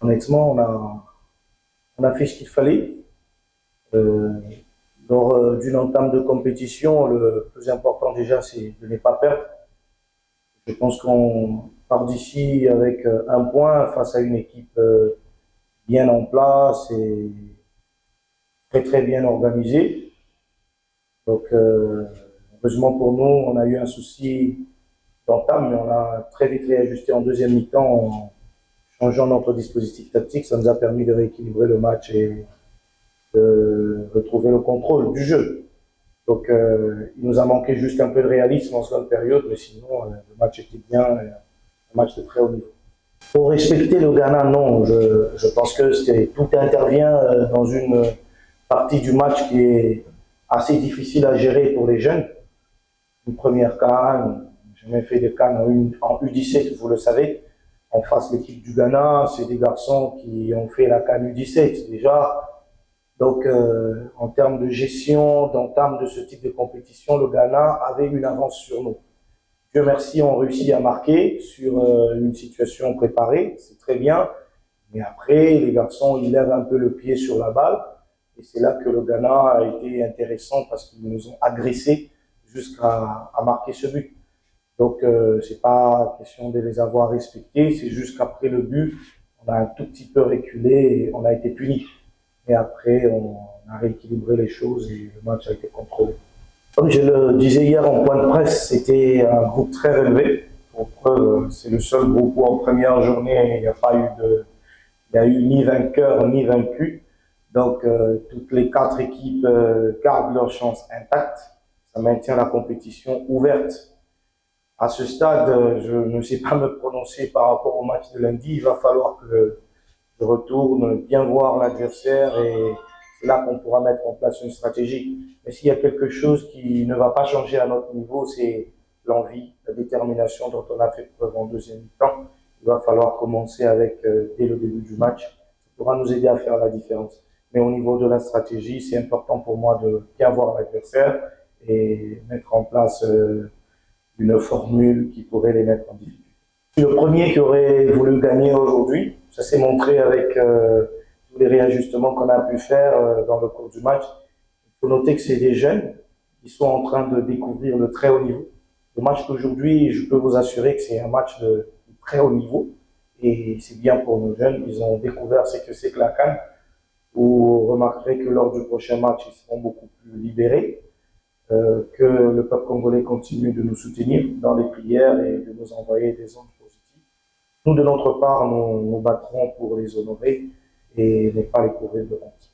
Honnêtement, on a fait ce qu'il fallait. Lors d'une entame de compétition, le plus important déjà, c'est de ne pas perdre. Je pense qu'on part d'ici avec un point face à une équipe bien en place et très très bien organisée. Donc, heureusement pour nous, on a eu un souci d'entame, mais on a très vite réajusté en deuxième mi-temps en changeant notre dispositif tactique. Ça nous a permis de rééquilibrer le match et de retrouver le contrôle du jeu. Donc, il nous a manqué juste un peu de réalisme en seconde période, mais sinon, le match était bien, un match de très haut niveau. Pour respecter le Ghana, non. Je pense que tout intervient dans une partie du match qui est assez difficile à gérer pour les jeunes. Une première CAN, j'ai même fait des CAN en U17, vous le savez. En face, l'équipe du Ghana, c'est des garçons qui ont fait la CAN U17 déjà. Donc, en termes de gestion, d'entame de ce type de compétition, le Ghana avait une avance sur nous. Dieu merci, on réussit à marquer sur une situation préparée, c'est très bien. Mais après, les garçons, ils lèvent un peu le pied sur la balle. Et c'est là que le Ghana a été intéressant parce qu'ils nous ont agressés jusqu'à marquer ce but. Donc, c'est pas question de les avoir respectés, c'est juste qu'après le but, on a un tout petit peu reculé et on a été punis. Et après, on a rééquilibré les choses et le match a été contrôlé. Comme je le disais hier en point de presse, c'était un groupe très relevé. Pour preuve, c'est le seul groupe où en première journée, il n'y a pas eu il y a eu ni vainqueur ni vaincu. Donc, toutes les quatre équipes gardent leur chance intacte. Ça maintient la compétition ouverte. À ce stade, je ne sais pas me prononcer par rapport au match de lundi. Il va falloir que je retourne bien voir l'adversaire et c'est là qu'on pourra mettre en place une stratégie. Mais s'il y a quelque chose qui ne va pas changer à notre niveau, c'est l'envie, la détermination dont on a fait preuve en deuxième mi-temps. Il va falloir commencer avec dès le début du match. Ça pourra nous aider à faire la différence. Mais au niveau de la stratégie, c'est important pour moi de bien voir l'adversaire et mettre en place une formule qui pourrait les mettre en difficulté. Le premier qui aurait voulu gagner aujourd'hui, ça s'est montré avec tous les réajustements qu'on a pu faire dans le cours du match. Il faut noter que c'est des jeunes qui sont en train de découvrir le très haut niveau. Le match d'aujourd'hui, je peux vous assurer que c'est un match de très haut niveau et c'est bien pour nos jeunes. Ils ont découvert ce que c'est que la CAN. Vous remarquerez que lors du prochain match, ils seront beaucoup plus libérés. Que le peuple congolais continue de nous soutenir dans les prières et de nous envoyer des ondes positives. Nous, de notre part, nous nous battrons pour les honorer et ne pas les couvrir de honte.